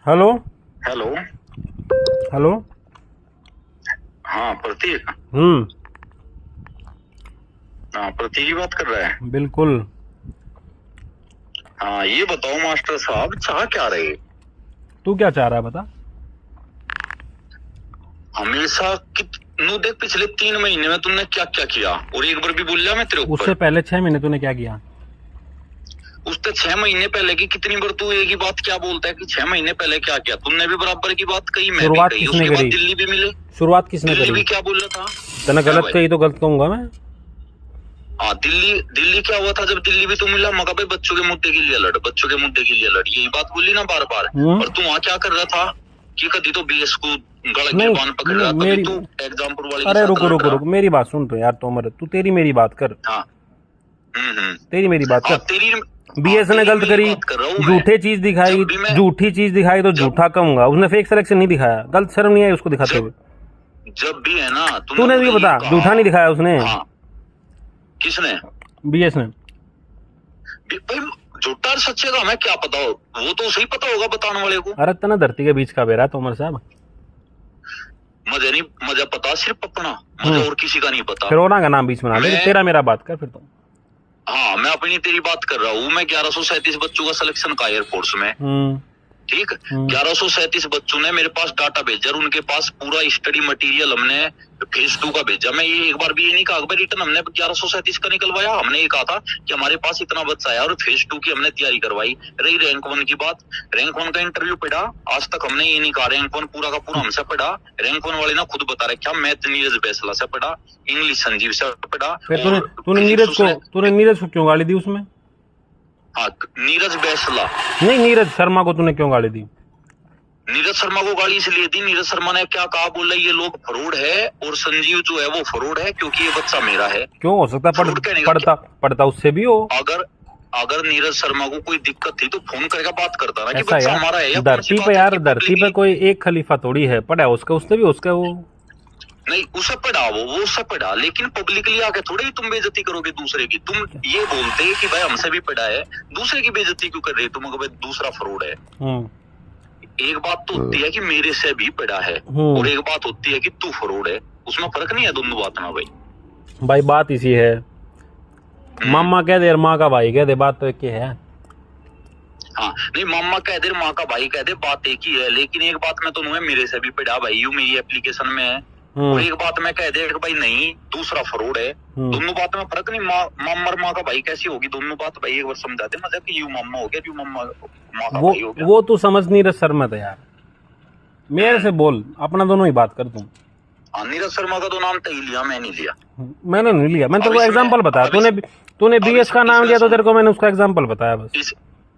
Hello hello. Hello. हाँ प्रतीक। हाँ प्रतीक ही बात कर रहा है। बिल्कुल। हाँ ये बताओ मास्टर साहब चाह क्या रहे? तू क्या चाह रहा है बता। हमेशा नु देख पिछले 3 महीने में तुमने क्या क्या किया और एक बार भी बोल लिया मैं तेरे उससे ऊपर? पहले 6 महीने तूने क्या किया? उससे 6 महीने पहले की कितनी बार तू एक ही बात क्या बोलता है कि 6 महीने पहले क्या किया? तुमने भी बराबर की बात कही, मैं भी शुरुआत कही, किसने उसके बाद करी? दिल्ली भी मिले। शुरुआत किसने दिल्ली करी? भी क्या बोल रहा था? तूने क्या गलत भाई? कही तो गलत कहूंगा मैं। हाँ दिल्ली क्या हुआ था जब दिल्ली भी तो मिला? मगर भाई बच्चों के मुद्दे के लिए लड़, बच्चों के मुद्दे के लिए लड़, यही बात बोली ना बार बार। और तू वहाँ क्या कर रहा था कि कभी तो बीएस को गला नहीं गिरबान पकड़ रहा, कभी मेरी तू एग्जाम्पल वाले के अरे साथ रुको लड़ रुको रहा। रुको, मेरी बात सुन तो यार तोमर, तू तेरी मेरी बात कर। हाँ तेरी मेरी बात हाँ कर। तेरी बीएस ने गलत करी, झूठे चीज दिखाई, झूठी चीज दिखाई तो झूठा कहूंगा। उसने फेक सिलेक्शन नहीं दिखाया, गलत शर्म नहीं आई उसको दिखाते हुए? जब भी है ना तूने भी बता, झूठा नहीं दिखाया उसने। हाँ किसने? बीएस ने। भाई झूठा और सच्चे का हमें क्या पता हो, वो तो उसे ही पता होगा बताने वाले को। अरे तना धरती के बीच का बेरा तोमर साहब। मजा पता सिर्फ अपना, मजा और किसी का नहीं पता। फिर ओना का नाम बीच में ना ले, तेरा मेरा बात कर फिर तो। हाँ मैं अपनी तेरी बात कर रहा हूँ। मैं 1137 बच्चों का सिलेक्शन का एयरफोर्स में, ठीक। 1137 बच्चों ने मेरे पास डाटा भेजा, उनके पास पूरा स्टडी मटेरियल हमने फेज 2 का भेजा। मैं ये एक बार भी ये नहीं कहा रिटर्न हमने 1137 का निकलवाया, हमने ये कहा था कि हमारे पास इतना बच्चा आया और फेज 2 की हमने तैयारी करवाई। रही रैंक 1 की बात, रैंक 1 का इंटरव्यू पढ़ा, आज तक हमने ये नहीं कहा रैंक 1 पूरा का पूरा हमसे पढ़ा। रैंक 1 वाले ना खुद बता रखा, मैथ नीरज बैसला से पढ़ा, इंग्लिश संजीव से पढ़ा। तूने नीरज को क्यों गाली दी उसमें? हाँ नीरज बैसला नहीं, नीरज शर्मा को तूने क्यों गाली दी? नीरज शर्मा को गाली इसलिए दी, नीरज शर्मा ने क्या कहा, बोला ये लोग फ्रॉड है और संजीव जो है वो फ्रॉड है क्योंकि ये बच्चा मेरा है। क्यों हो सकता पढ़ता उससे भी हो। अगर नीरज शर्मा को कोई दिक्कत थी तो फोन करके बात करता ना कि ऐसा बच्चा यार, हमारा है। धरती पे यार, धरती पे कोई एक खलीफा थोड़ी है, पढ़ा है उसका, उससे भी उसका वो नहीं, उसे पढ़ा वो उससे पढ़ा, लेकिन पब्लिकली आके थोड़ी ही तुम बेइज्जती करोगे दूसरे की। तुम ये बोलते कि भाई हमसे भी पढ़ा है, दूसरे की बेइज्जती क्यों कर रहे तुम? भाई दूसरा फ्रॉड है। एक बात तो होती है कि मेरे से भी पढ़ा है और एक बात होती है कि तू फ्रॉड है, उसमें फर्क नहीं है दोनों बात में। भाई बात इसी है, मामा कह दे और माँ का भाई कह दे, बात तो एक ही है। हाँ नहीं, मामा कह दे माँ का भाई कह दे, बात एक ही है। लेकिन एक बात में तो नहीं है मेरे से भी पढ़ा भाई, यू मेरी एप्लीकेशन में है, और एक बात में कह दे भाई नहीं दूसरा फ्रॉड है। दोनों बात में फर्क नहीं। मामा और माँ का भाई कैसी होगी दोनों बात? भाई एक बार समझाते मजा कि यू मामा हो गया, यू मामा माँ का भाई हो गया। वो तू समझ नीरज शर्मा था यार, मेरे से बोल, अपना दोनों ही बात कर तुम। नीरज शर्मा का तो नाम तो ही लिया, मैं नहीं लिया। मैंने नहीं लिया, मैंने तेरे को एग्जांपल बताया। तूने बीएस का नाम लिया तो तेरे को मैंने उसका एग्जांपल बताया बस।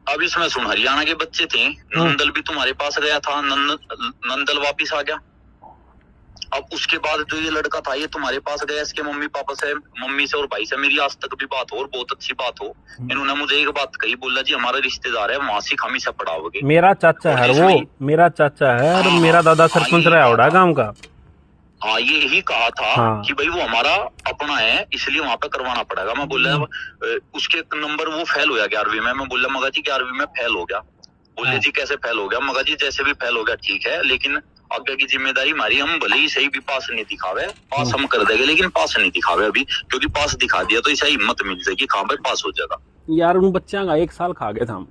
अब इसमें सुन, हरियाणा के बच्चे थे, नंदल भी तुम्हारे पास गया था, नंदल वापिस आ गया। अब उसके बाद जो ये लड़का था ये तुम्हारे पास गया, इसके मम्मी पापा से, मम्मी से और भाई से मेरी आज तक भी बात हो और बहुत अच्छी बात हो। इन्होंने मुझे एक बात कही, बोला जी हमारा रिश्तेदार है वहां से हम ही से पढ़ाओगे। मेरा चाचा है वो, मेरा चाचा है और मेरा दादा सरपंच रहा होड़ा गांव का। हाँ ये ही कहा था कि भाई वो हमारा अपना है इसलिए वहां पे करवाना पड़ेगा। मैं बोला उसके नंबर वो फेल हो गया 11वीं में। मैं बोला मगा जी 11वीं में फेल हो गया। बोले जी कैसे फेल हो गया? मगा जी जैसे भी फेल हो गया ठीक है, लेकिन आगे की जिम्मेदारी हमारी, हम भले ही सही भी पास नहीं दिखावे, पास हम कर देंगे लेकिन पास नहीं दिखावे अभी, क्योंकि पास दिखा दिया तो ऐसा हिम्मत मिल जाएगी कहाँ भाई पास हो जाएगा। यार उन बच्चों का 1 साल खा गए था हम।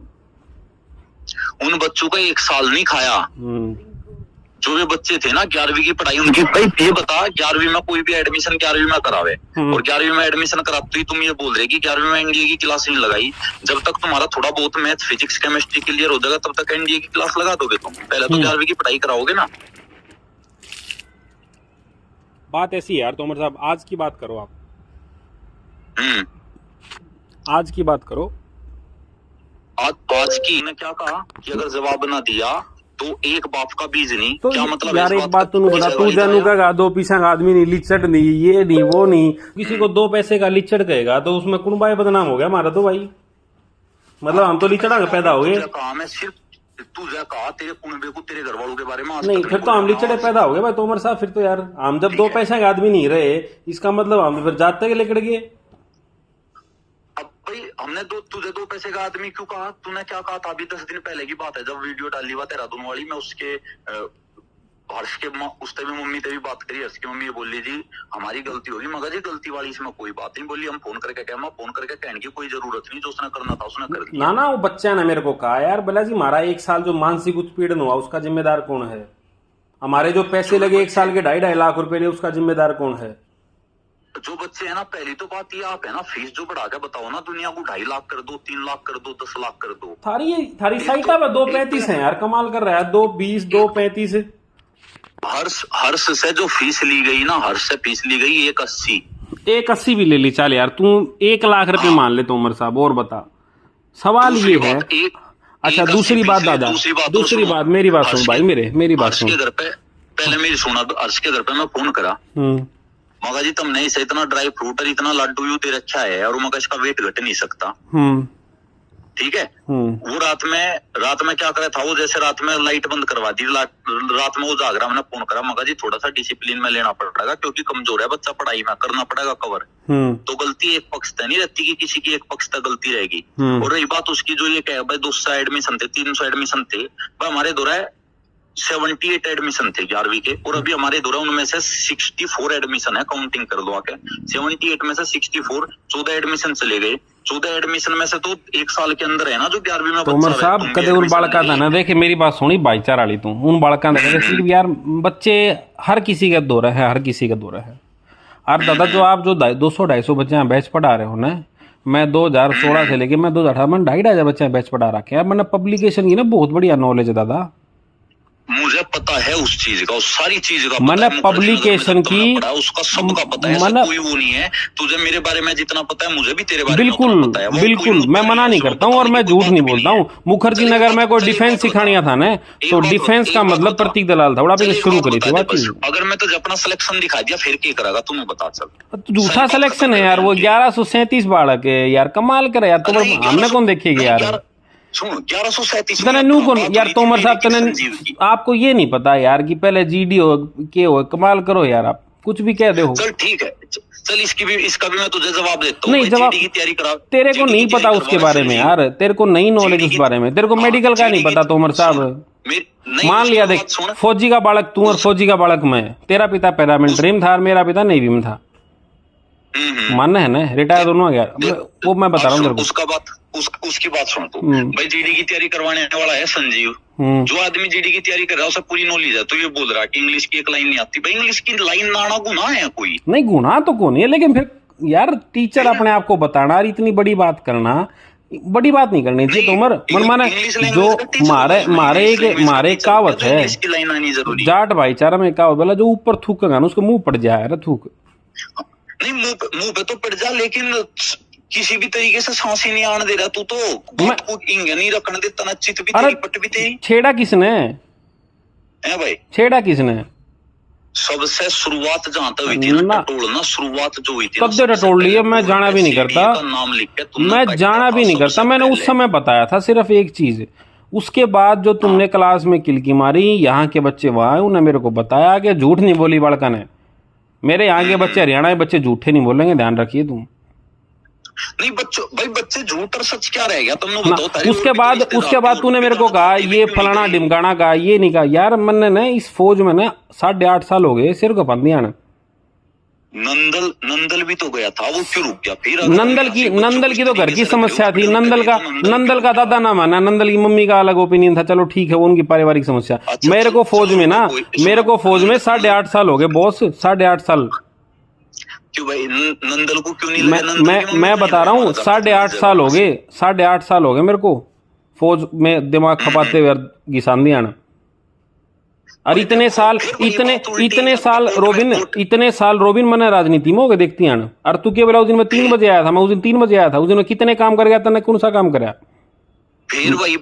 उन बच्चों का 1 साल नहीं खाया। जो भी बच्चे थे ना 11वीं की पढ़ाई उनकी, भाई ये बता 11वीं में कोई भी एडमिशन 11वीं में करावे और 11वीं में एडमिशन कराते ही तुम ये बोल रहे कि 11वीं में एनडीए की क्लास नहीं लगाई। जब तक तुम्हारा थोड़ा बहुत मैथ फिजिक्स केमिस्ट्री क्लियर हो जाएगा तब तक एनडीए की क्लास लगा दोगे तुम? पहले तो 11वीं की पढ़ाई कराओगे ना। बात ऐसी है यार तोमर साहब, आज की बात करो आप, आज की बात करो। आज की ने क्या कहा कि अगर जवाब ना दिया तो एक बाप का बीज नहीं, तो क्या मतलब यार एक बात तू बता, तू जानू का 2 पैसा का आदमी नहीं, लिचड़ नहीं, ये नहीं वो नहीं, किसी को 2 पैसे का लिचड़ कहेगा तो उसमें कुनबाई बदनाम हो गया हमारा तो भाई, मतलब हम तो लिचड़ा पैदा हो गए। काम है सिर्फ तुझे कहा तेरे कुनबे को, तेरे घर वालों के बारे में नहीं, फिर तो हम लिचड़े पैदा हो गए भाई तोमर साहब। फिर तो यार हम जब 2 पैसे का आदमी नहीं रहे, इसका मतलब हम फिर जाते के लेकर गए। अब भाई हमने तुझे 2 पैसे का आदमी क्यों कहा? तूने क्या कहा था? अभी 10 दिन पहले की बात है, जब वीडियो डाली हुआ देहरादून वाली, मैं उसके हर्ष के उससे भी मम्मी से भी बात करी। हर्ष की मम्मी ये बोली जी हमारी गलती होगी। मगर जी गलती वाली इसमें कोई बात नहीं। बोली हम फोन करके क्या, मैं फोन करके कहने की कोई जरूरत नहीं, जो उसने करना था उसने कर दिया। ना वो बच्चा ने मेरे को कहा यार बोला जी हमारा 1 साल जो मानसिक उत्पीड़न हुआ उसका जिम्मेदार कौन है? हमारे जो पैसे लगे 1 साल के 2.5 लाख रुपए उसका जिम्मेदार कौन है? जो बच्चे है ना, पहली तो बात ये आप है ना, फीस जो बढ़ा के बताओ ना दुनिया को, 2.5 लाख कर दो, 3 लाख कर दो, 10 लाख कर दो। थारी साइटा में 2.35 है यार, कमाल कर रहा है। 2.20 2.35 हर्ष से जो फीस ली गई ना, हर्ष से फीस ली गई 1.80। 1.80 भी ले ली, चल यार तू 1 लाख रुपए मान ले तो उमर साहब। और बता, सवाल ये है। अच्छा दूसरी बात दादा, दूसरी बात मेरी बात सुन भाई, मेरी बात सुन। घर पे पहले मेरी सुना, हर्ष के घर पे मैं फोन करा, मगा जी तुमने इसे इतना ड्राई फ्रूट और इतना लड्डू यू दे रखा है और मगर इसका वेट घट नहीं सकता, ठीक है। वो रात में क्या करे था वो, जैसे रात में लाइट बंद करवा दी, रात में वो जाग रहा, मैंने फोन करा, मगा जी थोड़ा सा डिसिप्लिन में लेना पड़ेगा क्योंकि कमजोर है बच्चा, पढ़ाई में करना पड़ेगा कवर। तो गलती एक पक्ष तक नहीं रहती कि किसी की एक पक्ष तक गलती रहेगी। और रही बात उसकी जो ये कहे भाई 200 एडमिशन थे, 300 एडमिशन थे, भाई हमारे दौरा 78 एडमिशन थे 11वीं के, और अभी हमारे दौरा उनमें से 64 एडमिशन है, काउंटिंग कर दो आके। 78 में से 64, 14 एडमिशन चले गए। 14 एडमिशन में से तो 1 साल के अंदर है ना जो 11वीं में। उमर साहब कदे उन बालका था ना, देखे मेरी बात सुनी भाईचारा वाली, तू उन बालका यार बच्चे हर किसी का दौरा है, हर किसी का दौरा है। और दादा जो आप जो 200-250 बच्चे यहाँ बैच पढ़ा रहे हो ना, मैं 2016 से लेके मैं 2018 में 2,500 बच्चे बैच पढ़ा रखे हैं। मैंने पब्लिकेशन की ना बहुत बढ़िया नॉलेज है दादा, मुझे पता है उस चीज का, उस सारी चीज का मैंने पब्लिकेशन की उसका सबका पता है, कोई वो नहीं है। तुझे मेरे बारे में जितना पता है मुझे भी तेरे बारे में पता है। बिल्कुल मैं मना नहीं करता हूँ और मैं झूठ नहीं बोलता हूँ। मुखर्जी नगर में कोई डिफेंस सिखानिया था ना, तो डिफेंस का मतलब प्रतीक दलाल था, बड़ा शुरू करी थी बात। अगर मैं तुझे अपना सिलेक्शन दिखा दिया फिर क्या करेगा तुम्हें बता। चल झूठा सिलेक्शन है यार, वो 1137 बालक है यार, कमाल करे यार। तुम हमने कौन देखेगी यार, सुन 1137 यार तोमर साहब तने आपको ये नहीं पता यार कि पहले जीडी हो के हो, कमाल करो यार, आप कुछ भी कह दे हो। चल ठीक है, चल इसका भी मैं तुझे जवाब देता हूँ। नहीं जवाब की तैयारी करा, तेरे को नहीं पता उसके बारे में यार, तेरे को नहीं नॉलेज उस बारे में, तेरे को मेडिकल का नहीं पता तोमर साहब। मान लिया देख, फौजी का बालक तू और फौजी का बालक मैं, तेरा पिता पैरामिलिट्री में था और मेरा पिता नेवी में था, मानना है ना, रिटायर दोनों हो गया। वो मैं बता रहा हूँ तेरे को। उसकी बात सुन तू भाई। जीडी की तैयारी करवाने वाला है संजीव, जो आदमी जीडी की तैयारी कर रहा है उसे पूरी नॉलेज है, तो ये बोल रहा है कि इंग्लिश की एक लाइन नहीं आती। भाई इंग्लिश की लाइन ना आना गुनाह है? कोई नहीं, गुनाह तो कौन है, लेकिन फिर यार टीचर अपने आप को बताना और इतनी बड़ी बात करना, बड़ी बात नहीं करनी चाहिए। तो मन माने जो मारे कहावत है, जाट भाईचारा में कहावत बोला, जो ऊपर थूकेगा ना उसको मुंह पड़ जाए, थूक नहीं मुंह पे तो पड़ जा, लेकिन किसी भी तरीके से सांस ही नहीं आने दे रहा तू तो। इंग नहीं रखने देता ना, चित भी तेरी पट भी तेरी। छेड़ा किसने है भाई? छेड़ा किसने? सबसे शुरुआत जहां तक हुई थी ना, टटोलना शुरुआत जो हुई थी, कब से टटोल लिया। मैं जाना भी नहीं करता, मैं जाना भी नहीं करता। मैंने उस समय बताया था सिर्फ एक चीज, उसके बाद जो तुमने क्लास में किलकी मारी, यहाँ के बच्चे वहां, उन्हें मेरे को बताया कि झूठ नहीं बोली बड़का ने। मेरे यहाँ के बच्चे, हरियाणा के बच्चे झूठे नहीं बोलेंगे, ध्यान रखिए तुम। नहीं बच्चे झूठ और सच क्या रह गया तुमने बताओ। उसके बाद तूने मेरे को कहा ये फलाना ढिमकाना का, ये नहीं कहा यार। मैंने ना इस फौज में ना 8.5 साल हो गए, सिर को बंदिया ना। नंदल भी तो गया था, वो क्यों रुक गया फिर? नंदल की तो घर की समस्या थी। नंदल का दादा ना माना, नंदल की मम्मी का अलग ओपिनियन था, चलो ठीक है वो उनकी पारिवारिक समस्या। मेरे को फौज में 8.5 साल हो गए बॉस, 8.5 साल। क्यों भाई नंदल को क्यों नहीं? मैं बता रहा हूँ 8.5 साल हो गए, 8.5 साल हो गए मेरे को फौज में दिमाग खपाते हुए घिसांदी आना। और इतने साल रोबिन मैंने राजनीति में हो गए देखती आना। और तू क्या बोला उस दिन मैं 3 बजे आया था, मैं उस दिन 3 बजे आया था। उस दिन मैं कितने काम कर गया, तने कौन सा काम कराया?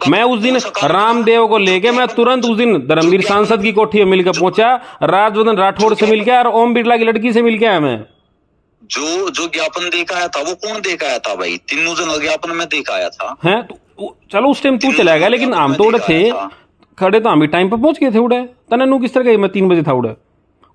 मैं उस दिन रामदेव को लेके मैं तुरंत उस दिन धर्मवीर सांसद की कोठी में मिलकर पहुंचा, राजवर्धन राठौड़ से मिल गया और ओम बिरला की लड़की से मिल के आया। मैं जो ज्ञापन देखा आया था वो कौन देखा आया था भाई? तीनों जन ज्ञापन में देखा आया था। है चलो उस टाइम तू चला गया, लेकिन हम तो उड़े थे खड़े, तो हम भी टाइम पर पहुंच गए थे। उड़े तने नू किस तरह गई, मैं 3 बजे था उड़े।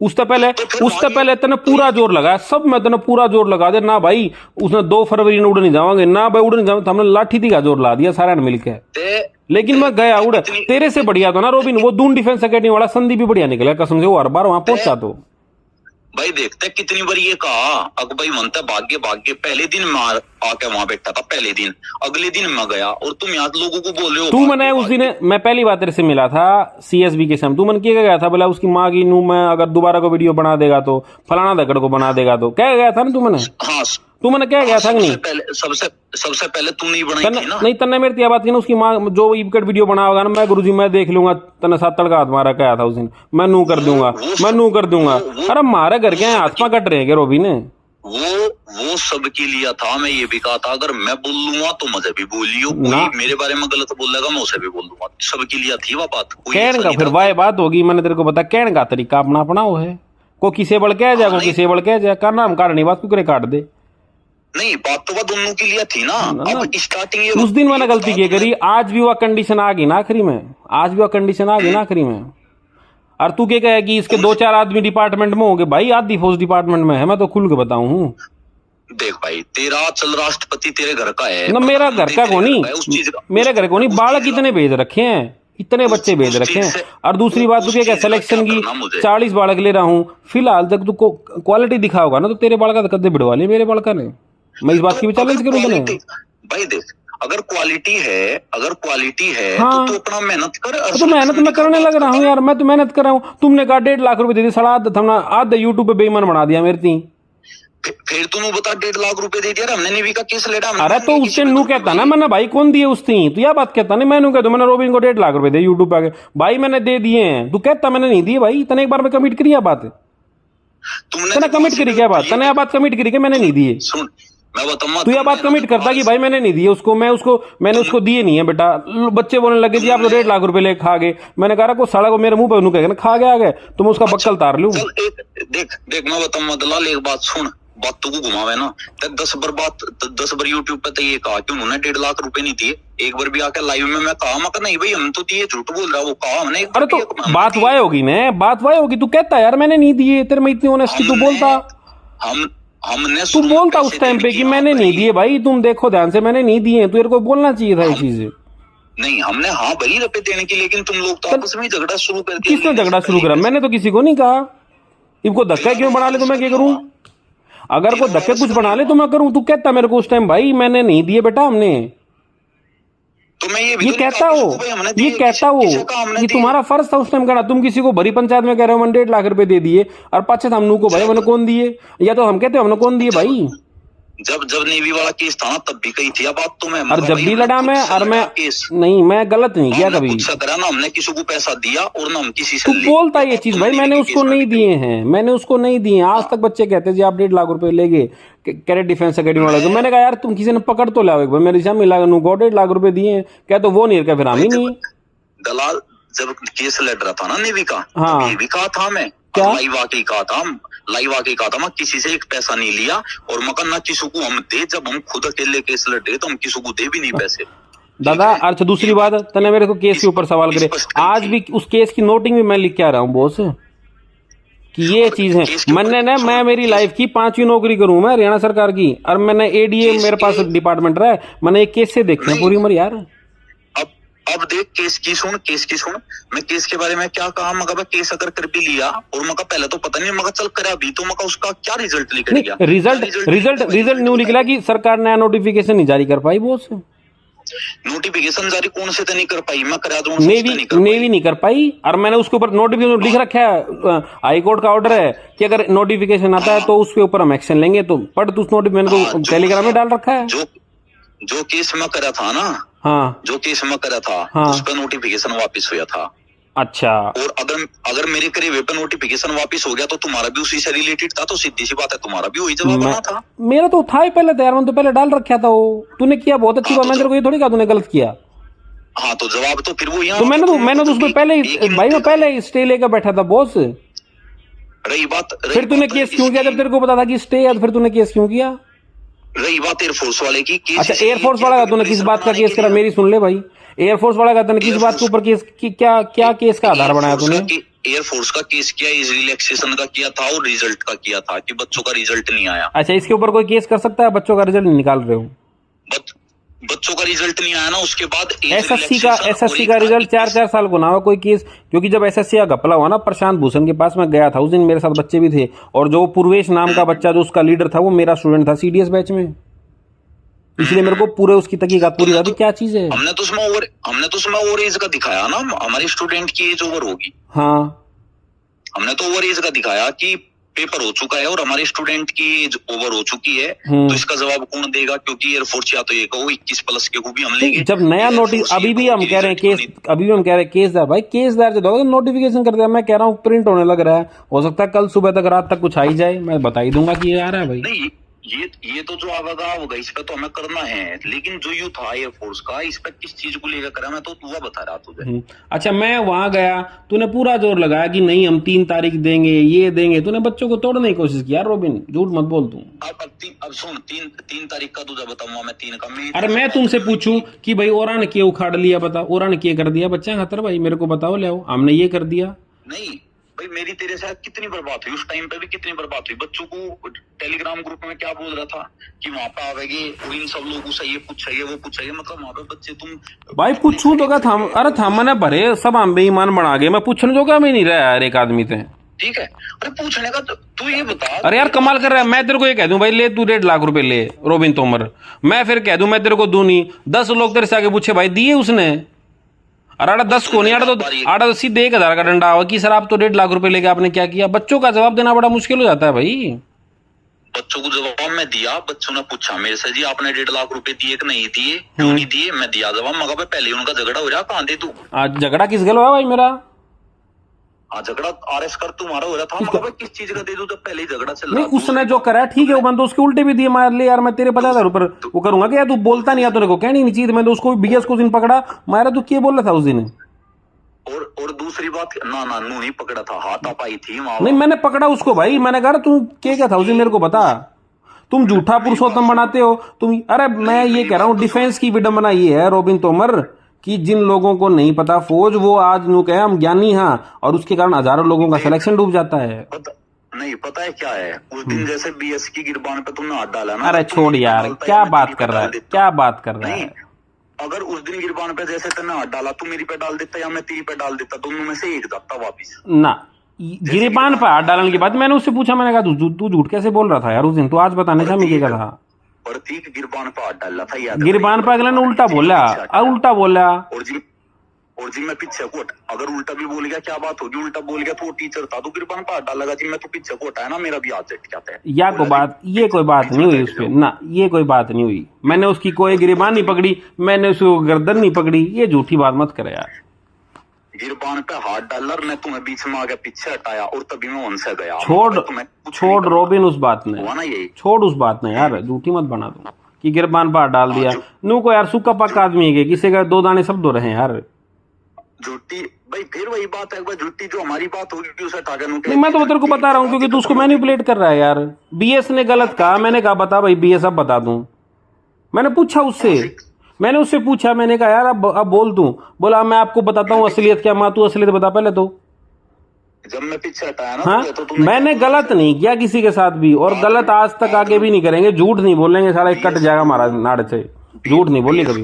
उससे पहले तेने पूरा जोर लगाया, सब में तेने पूरा जोर लगा दिया ना भाई। उसने 2 फरवरी ने उड़ नहीं जावांगे ना भाई, उड़ नहीं जाओगे, हमने लाठी थी का जोर ला दिया सारा ने मिलकर। लेकिन मैं गया उड़, तेरे से बढ़िया तो ना रोबिन वो दून डिफेंस अकेडमी वाला संदीप भी बढ़िया निकला कसम से, वो हर बार वहां पहुंचा। तो भाई देखते कितनी बार ये कहा अक भाई मनता भाग्य भाग्य, पहले दिन मार आके वहां बैठा था, पहले दिन, अगले दिन मैं गया और तुम यहाँ लोगों को बोल रहे हो। तू मैंने उस दिन मैं पहली बार तेरे से मिला था CSB के समय, तू मन क्या गया था बोला उसकी माँ की नू मैं अगर दोबारा को वीडियो बना देगा तो फलाना दगड़ को बना देगा, तो क्या गया था ना तू मैंने? हाँ तू मैंने क्या गया था कि नहीं? सबसे पहले तू नहीं बनाई थी ना? नहीं तन्ने मेरी बात की ना, उसकी माँ जो ईबकट वीडियो बना होगा ना, मैं गुरुजी मैं देख लूंगा, तन्ने 7 तड़का हाथ मारा क्या था उस दिन, मैं नू कर दूंगा। अरे मारे घर के हाथ पा कट रहे रोबी ने, वो सबके लिए था। मैं ये भी कहा था अगर मैं बोल लूंगा तो मुझे भी बोलियो, कोई मेरे बारे में गलत बोलेगा मैं उसे भी बोल दूंगा, सबके लिए थी वो बात। कहने का फिर वाह बात होगी, मैंने तेरे को बता कहने का तरीका अपना अपना वो है, को किसे बड़ कह जाए, को किसे बड़ कह जाए, का नाम काटनी बात क्यों काट दे। नहीं बात तो वह दोनों के लिए थी ना। अब स्टार्टिंग उस दिन मैंने गलती की करी, आज भी वह कंडीशन आ गई ना आखिरी में, आखिरी में। और तू क्या कहे कि इसके 2-4 आदमी डिपार्टमेंट में होंगे, भाई आधी फौज डिपार्टमेंट में है, मैं तो खुल के बताऊं हूँ। देख भाई तेरा चल राष्ट्रपति तेरे घर का है ना, मेरा घर का कोनी, मेरे घर को नहीं, बालक इतने भेज रखे हैं, इतने बच्चे भेज रखे हैं। और दूसरी बात तू क्या सिलेक्शन की 40 बालक ले रहा हूँ, फिलहाल तक तू क्वालिटी दिखा होगा ना, तो तेरे बालक का कदे बिड़वा ले मेरे बालक ने, मैं इस बात की भी चैलेंज करूँ भाई। देख अगर क्वालिटी है हाँ, तो अपना मेहनत कर। तो मेहनत मैं करने लग रहा हूँ यार, मैं तो मेहनत कर रहा हूँ। तुमने कहा 1.5 लाख रुपए दे दी, साला आधा यूट्यूब पे बेईमान बना दिया मेरे तीन। फिर तूने बता 1.5 लाख रुपए दे दिया, हमने नेवी का केस लड़ा। अरे तो उससे नू कहता ना मैंने भाई कौन दिए उस थी, तू यह बात कहता नहीं, मैंने कहता मैंने रोबिन को 1.5 लाख रुपए दे यूट्यूब पे भाई मैंने दे दिए हैं, तू कहता मैंने नहीं दिए भाई। तने एक बार में कमिट करी बात, तने कमिट करी क्या बात, तने बात कमिट करी क्या मैंने नहीं दिए? सुन मैं बताऊंगा, तू यह बात कमिट करता कि भाई मैंने नहीं दिए उसको, मैंने उसको दिए नहीं है बेटा। बच्चे बोलने लगे जी आप तो 1.5 लाख रुपए ले खा गए, मैंने कहा को साला को मेरे मुंह पे कह खा गया आगे तो मैं उसका बक्कल तार लूं। देख मैं बताऊंगा दलाल, एक बात सुन, बातों को घुमावे ना, 10 बार यूट्यूब पे तो ये कहा कि उन्होंने 1.5 लाख रुपए नहीं दिए। एक बार भी आकर लाइव में मैं कहा मगर नहीं भाई हम तो दिए, झूठ बोल रहा वो कहा हमने। अरे तो बात वाय होगी ना, बात वाय होगी, तू कहता यार मैंने नहीं दिए, तेरे में इतनी ऑनेस्टी तू बोलता, हमने तू बोलता उस टाइम पे कि मैंने नहीं दिए भाई, तुम देखो ध्यान से मैंने नहीं दिए, तेरे को बोलना चाहिए था ये चीजें। नहीं हमने हाँ भरी रुपए देने की, लेकिन तुम लोग तो आपस में झगड़ा शुरू कर दिया। किसने झगड़ा शुरू करा? मैंने तो किसी को नहीं कहा। इनको धक्का क्यों बना ले तो मैं क्या करूं? अगर कोई धक्के कुछ बना ले तो मैं करूं। तू कहता मेरे को उस टाइम भाई मैंने नहीं दिए बेटा हमने, तो मैं ये कहता हो ये तुम्हारा फर्ज था उस टाइम करना। तुम किसी को भरी पंचायत में कह रहे हो मैंने 1.5 लाख रुपए दे दिए और पाछे हमनू को भाई हमने कौन दिए, या तो हम कहते हमने कौन दिए भाई। जब नेवी वाला केस था ना तब भी कही थी बात तो मैं, और जब भी लड़ा मैं, और मैं नहीं मैं गलत नहीं किया कभी। ना हमने किसी को पैसा दिया और ना हम किसी से। तू बोलता ये चीज भाई मैंने उसको नहीं दिए हैं, मैंने उसको नहीं दिए। आज तक बच्चे कहते जी आप 1.5 लाख रुपए ले गए कैरेट डिफेंस अकेडमी वाला, तो मैंने कहा यार तुम किसी ने पकड़ तो लाओ एक बार, मेरे हिसाब में 1.5 लाख रुपए दिए हैं क्या, तो वो नहीं रखा फिर हम ही नहीं। दलाल जब केस लड़ रहा था ना नेवी का, हाँ ये भी कहा था मैं, लाइव आके कहा था मैं किसी से एक पैसा नहीं लिया और मगर ना किसी को हम दे, जब हम खुद अकेले केस लड़े तो हम किसी को दे भी नहीं पैसे दादा। अच्छा दूसरी बात, तने मेरे को केस के ऊपर सवाल करे, आज भी उस केस की नोटिंग भी मैं लिख के आ रहा हूँ बॉस कि ये चीज है। मैं मेरी लाइफ की 5वीं नौकरी करूं मैं हरियाणा सरकार की, और मैंने एडीए मेरे पास डिपार्टमेंट रहा है, मैंने एक केस से देखे पूरी उम्र यार। अब देख केस की सुन, मैं केस के बारे में क्या कहा, मगर केस अगर कर भी लिया और मगर पहले तो पता नहीं, मगर चल करा भी तो मगर उसका क्या रिजल्ट निकल गया? रिजल्ट न्यू निकला कि सरकार नया नोटिफिकेशन नहीं जारी कर पाई बॉस। नोटिफिकेशन जारी कौन से तो नहीं कर पाई, मैं करा दूं नेवी नहीं कर पाई। और मैंने उसके ऊपर नोटिफिकेशन लिख रखा है, हाई कोर्ट का ऑर्डर है कि अगर नोटिफिकेशन आता है तो उसके ऊपर हम एक्शन लेंगे। तो बट उस नोटिफिकेशन को टेलीग्राम में डाल रखा है। जो केस में करा था ना, हाँ जो केस में करा था, हाँ, उस पर नोटिफिकेशन वापस हुआ था। अच्छा, और अगर मेरे करीब पे नोटिफिकेशन वापस हो गया तो तुम्हारा भी उसी से रिलेटेड था, तो सीधी सी बात है तुम्हारा भी वही जवाब बना था। मेरा तो था ही पहले तैयार, मैंने तो पहले डाल रखा था वो। तूने किया बहुत अच्छी बात, मैं तेरे को ये थोड़ी कहा तूने गलत किया। हाँ तो जवाब तो फिर वो यहाँ तो मैंने तो उसमें पहले भाई मैं पहले स्टे लेकर बैठा था बॉस। रही बात फिर तूने केस क्यों किया जब तेरे को पता था कि स्टे है? फिर तूने केस क्यों किया? रही बात एयरफोर्स वाले की केस। अच्छा एयरफोर्स वाला का तूने किस बात का केस करा? मेरी सुन ले भाई, एयरफोर्स वाला का तूने किस बात के ऊपर केस क्या क्या केस का आधार बनाया तूने? एयरफोर्स का केस किया, एज रिलैक्सेशन का किया था और रिजल्ट का किया था कि बच्चों का रिजल्ट नहीं आया। अच्छा, इसके ऊपर कोई केस कर सकता है? बच्चों का रिजल्ट नहीं निकाल रहे हो? बच्चों का रिजल्ट नहीं आया ना, उसके बाद एसएससी का रिजल्ट 4-4 साल को ना हुआ कोई केस। क्योंकि जब एसएससी का घपला हुआ ना प्रशांत भूषण के पास, मैं गया था उस दिन, मेरे साथ बच्चे भी थे, और जो पूर्वेश नाम का बच्चा जो उसका लीडर था वो मेरा स्टूडेंट था सीडीएस बैच में, इसलिए मेरे को पूरे उसकी तहकीकात पूरी हुई। क्या चीज है? हमने तो उसमें ओवर एज का दिखाया ना, हमारे स्टूडेंट की एज ओवर होगी। हाँ, हमने तो ओवर एज का दिखाया कि पेपर हो चुका है और हमारे स्टूडेंट की एज ओवर हो चुकी है, तो इसका जवाब कौन देगा? क्योंकि एयरफोर्स या तो ये कहो 21+ के को भी हम लेंगे। जब नया नोटिस, अभी भी हम कह रहे हैं केस, अभी भी हम कह रहे हैं केस दायर, भाई केस दायर जो होगा नोटिफिकेशन कर दिया, मैं कह रहा हूँ प्रिंट होने लग रहा है, हो सकता है कल सुबह तक रात तक कुछ आ ही जाए, मैं बता ही दूंगा कि ये आ रहा है। भाई नहीं, ये तो जो आवेगा होगा इस पे तो हमें करना है, लेकिन जो यूथ था एयरफोर्स का, इस पे किस चीज को लेकर करा, मैं तो तू बता रहा तुझे। अच्छा, मैं वहां गया, तूने पूरा जोर लगाया कि नहीं हम 3 तारीख देंगे, ये देंगे, तूने बच्चों को तोड़ने की कोशिश की यार रोबिन, झूठ मत बोल तू। अब सुन, 3 तारीख का तुझे बताऊंगा मैं, 3 का अरे मैं तुमसे पूछूं कि भाई ओरा ने क्या उखाड़ लिया, बता, ओरा ने क्या कर दिया बच्चा खातर? भाई मेरे को बताओ, ले आओ, हमने ये कर दिया। नहीं भाई, मेरी तेरे साथ कितनी बर्बाद हुई, उस टाइम पे भी कितनी बर्बाद हुई। बच्चों को टेलीग्राम ग्रुप में क्या बोल रहा था कि वहां पे आवेगे और इन सब लोगों से ये पूछेंगे वो पूछेंगे, मतलब वहां पे बच्चे तुम भाई पूछूं तो क्या था? अरे था मैंने भरे सब हम बेईमान बना गए, मैं पूछने जो क्या मैं नहीं रहा यार एक आदमी से। ठीक है, अरे पूछने का तो तू ये बता। अरे यार कमाल कर रहा है, मैं तेरे को ये कह दूं भाई ले तू 1.5 लाख रुपए ले रोबिन तोमर, मैं फिर कह दूं मैं तेरे को दूं नहीं, 10 लोग तेरे से आगे पूछे भाई दिए उसने, अरे 10 को नहीं, आड़ा तो सीधे 1,000 का डंडा हुआ कि सर आप तो 1.5 लाख रुपए लेके आपने क्या किया? बच्चों का जवाब देना बड़ा मुश्किल हो जाता है भाई। बच्चों को जवाब मैं दिया, बच्चों ने पूछा मेरे से जी आपने 1.5 लाख रुपए दिए कि नहीं दिए, क्यों नहीं दिए, मैं दिया जवाब। मगर पहले उनका झगड़ा हो रहा, कहां दे तू? आज झगड़ा किस गल हुआ भाई मेरा? झगड़ा आरएस कर तुम्हारा हो रहा था, मगर किस चीज का दे दूं? जब पहले ही झगड़ा चल रहा। नहीं उसने जो करा ठीक है, वो बंद, उसके उल्टे भी दिए, मार ले यार, मैं तेरे 50,000 ऊपर वो करूंगा क्या? तू बोलता नहीं, तेरे को कहनी नहीं चाहिए, मैं तो उसको बीएस को दिन पकड़ा मारा, तू क्या बोल रहा था उस दिन? और दूसरी बात, ना नू नहीं पकड़ा था, हाथापाई थी वहां। नहीं मैंने पकड़ा उसको भाई, मैंने कहा तू क्या था उस दिन मेरे को बता, तुम झूठा पुरुषोत्तम बनाते हो तुम। अरे मैं ये कह रहा हूँ डिफेंस की विडंबना ये है रोबिन तोमर कि जिन लोगों को नहीं पता फौज, वो आज नु कहे हम ज्ञानी हाँ, और उसके कारण हजारों लोगों का सिलेक्शन डूब जाता है। नहीं पता है क्या है, उस दिन जैसे बीएस की गिरबान पे तुमने हाथ डाला ना। अरे छोड़ यार, क्या बात कर रहा है, क्या बात कर रहा है? अगर उस दिन गिरबान पे जैसे तुमने हाथ डाला, तू मेरी पे डाल देता या मैं तेरी पे डाल देता, दोनों में से एक जाता वापिस ना। गिरबान पे हाथ डालने के बाद मैंने उससे पूछा, मैंने कहा तू झूठ कैसे बोल रहा था यार उस दिन, तू आज बताने का मैं क्या था? प्रतीक गिरबान पे हाथ डाला था यार, गिरबान पे अगले ने उल्टा बोला, उल्टा बोला, और जी मैं पीछे को, अगर उल्टा भी बोल गया क्या बात होगी? उल्टा बोल गया तो वो टीचर था, तो गिरबान पे हाथ डालेगा जी, मैं तो पीछे को हटाया ना, मेरा भी हाथ झटका था। या कोई बात, ये कोई बात नहीं हुई उस पे ना, ये कोई बात नहीं हुई, मैंने उसकी कोई गिरबान नहीं पकड़ी, मैंने उसको गर्दन नहीं पकड़ी, ये झूठी बात मत करे यार। गिरबान पे हाथ डाला और मैं तुम्हें बीच में आ गया, पीछे हटाया और तभी मैं उनसे गया। छोड़ रोबिन उस बात ने, यही छोड़ उस बात ने यार, झूठी मत बना दूं कि गिरबान पे हाथ डाल दिया। नू को यार सूखा पक्का आदमी है, किसी का 2 दाने सब दो रहे यार। झूठी भाई, फिर वही बात है, झूठी जो हमारी बात होगी उसे टागा नहीं, मैं तो तेरे को बता रहा हूँ क्योंकि तू उसको मैनिपुलेट कर रहा है यार। बीएस ने गलत कहा, मैंने कहा बता भाई बीएस, अब बता दूं। मैंने पूछा उससे, मैंने उससे पूछा, मैंने कहा यार अब बोल दूं, बोला मैं आपको बताता हूँ असलियत क्या। माँ तू असलियत बता पहले तो। जब मैं पीछे हटाया ना, हाँ तो मैंने गलत नहीं किया किसी के साथ भी, और गलत आज तक आगे भी नहीं करेंगे, झूठ नहीं बोलेंगे, सारा कट जाएगा हमारा नाड़ से, झूठ नहीं बोली कभी।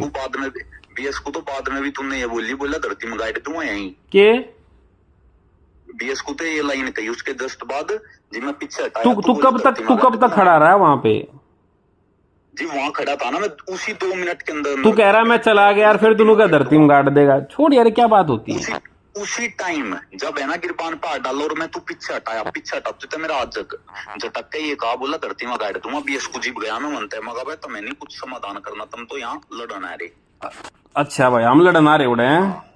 बीएस को तो बाद में भी तुमने ये बोला धरती में गाइड दूंगा यहीं के बीएस को तो ये लाइन कही, उसके जस्ट बाद जी मैं पीछे हटाया। तू कब तक खड़ा रहा वहां पे? जी वहां खड़ा था ना मैं, उसी 2 मिनट के अंदर। तू कह रहा है मैं चला गया यार, फिर तू क्या धरती में गाड़ देगा? छोड़ यार, क्या बात होती है? उसी टाइम जब है ना गिरबान पे हाथ डालो और मैं तू पीछे हटाया, पीछे हटाते तो मेरा हाथ झटक के ये कहा, बोला धरती में गाड़ दूंगा। बीएस को जीप गया मैं मनते, मगर भाई तुम्हें नहीं कुछ समाधान करना, तुम तो यहाँ लड़न आ रहे। अच्छा भाई, हम लड़न आ रहे उड़े हैं,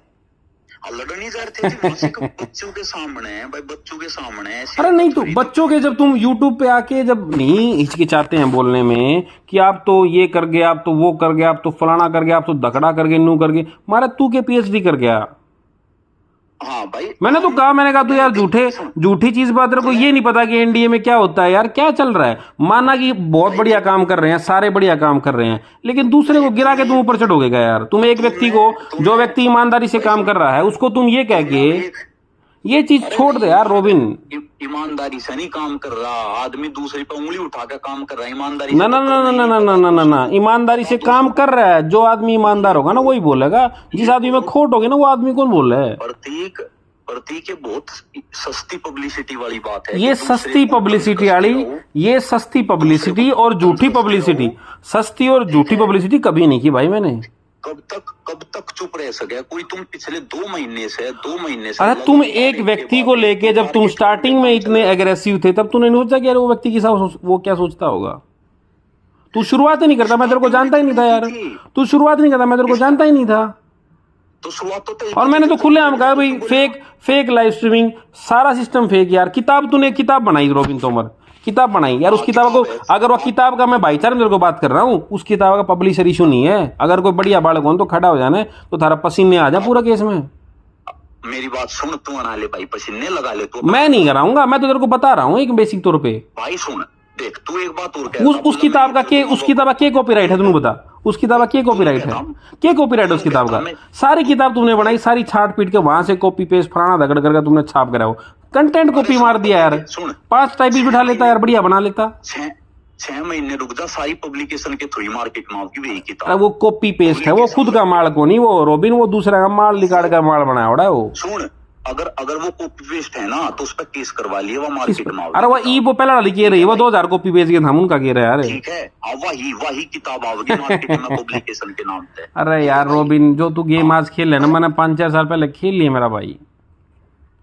लड़न ही जा रहे थे बच्चों के सामने भाई, बच्चों के सामने। अरे नहीं तो बच्चों के, जब तुम यूट्यूब पे आके जब नहीं हिचकिचाते हैं बोलने में कि आप तो ये कर गए, आप तो वो कर गए, आप तो फलाना कर गया, आप तो दखड़ा कर गए, नू कर गए, मारा तू के पीएचडी कर गया। हाँ भाई, मैंने तो कहा, मैंने कहा तू यार झूठी चीज बात, तेरे को ये नहीं पता कि एनडीए में क्या होता है यार, क्या चल रहा है। माना कि बहुत बढ़िया काम कर रहे हैं, सारे बढ़िया काम कर रहे हैं, लेकिन दूसरे को गिरा के तुम ऊपर चढ़ोगे क्या यार। तुम एक व्यक्ति को, जो व्यक्ति ईमानदारी से काम कर रहा है, उसको तुम ये कह के, ये चीज छोड़ दे यार रोबिन। ईमानदारी से नहीं काम कर रहा आदमी, दूसरे पे उंगली उठा कर काम कर रहा है। ईमानदारी ना ना ना ना ना ना ना ना ना, ईमानदारी से काम कर रहा है। जो आदमी ईमानदार होगा ना वही बोलेगा, जिस आदमी में खोट होगी ना वो आदमी कौन बोल रहा है। प्रतीक ये बहुत सस्ती पब्लिसिटी वाली बात है। ये सस्ती पब्लिसिटी वाली, ये सस्ती पब्लिसिटी और झूठी पब्लिसिटी, सस्ती और झूठी पब्लिसिटी कभी नहीं की भाई मैंने। कब तक चुप रह सके कोई? तुम पिछले 2 महीने से अरे तुम एक व्यक्ति को लेके, जब तुम स्टार्टिंग में इतने एग्रेसिव थे, तब तूने नहीं सोचा कि यार वो व्यक्ति वो क्या सोचता होगा। तू शुरुआत ही नहीं करता, मैं तेरे को जानता ही नहीं था यार। तू शुरुआत नहीं करता, मैं तेरे को जानता ही नहीं था। तो शुरुआत तो और मैंने तो खुलेआम कहा भाई, फेक लाइव स्ट्रीमिंग, सारा सिस्टम फेक यार। तूने किताब बनाई रोबिन तोमर, किताब बनाई यार। उस किताब को, अगर वो किताब का, मैं भाईचारे में तेरे को बात कर रहा हूँ, उस किताब का पब्लिशर इशू नहीं है। अगर कोई बढ़िया बालक हो तो खड़ा हो जाने, तो थारा पसीने आ जा पूरा केस में। मेरी बात सुन, तू अना ले भाई, पसीने लगा ले। तू मैं नहीं कराऊंगा, मैं तो तेरे को बता रहा हूँ एक बेसिक तौर पे। भाई सुन, देख तू एक बात और उस किताब का के कॉपीराइट है, तुम बता। उस किताब का के कॉपीराइट है, के कॉपीराइट उस किताब का? सारी किताब तुमने बनाई, सारी छाट पीट के वहां से कॉपी पेस्ट फलाना दगड़ करके तुमने छाप करा हो। कंटेंट कॉपी मार दिया यार। 5 टाइपिस्ट बिठा लेता यार, बढ़िया बना लेता। 6 महीने रुक जा, सारी पब्लिकेशन के थ्रू मार्केट में आपकी वही किताब। वो कॉपी पेस्ट है, वो खुद का माल को नहीं, वो रोबिन वो दूसरा का माल निकाल कर माल बनाया होड़ा है वो। सुन, अगर वो कॉपी पेस्ट है ना तो उस पर केस करवा लिए, वो मार्केट में। अरे वो पहला वाली कह रही है, वो 2000 कॉपी पेज के हम उनका कह रहे हैं यार। ठीक है, वही किताब आओगी मार्केट में पब्लिकेशन के नाम पे। अरे यार रोबिन, जो तू गेम आज खेल रहे ना, मैंने 5-4 साल पहले खेल लिए मेरा भाई।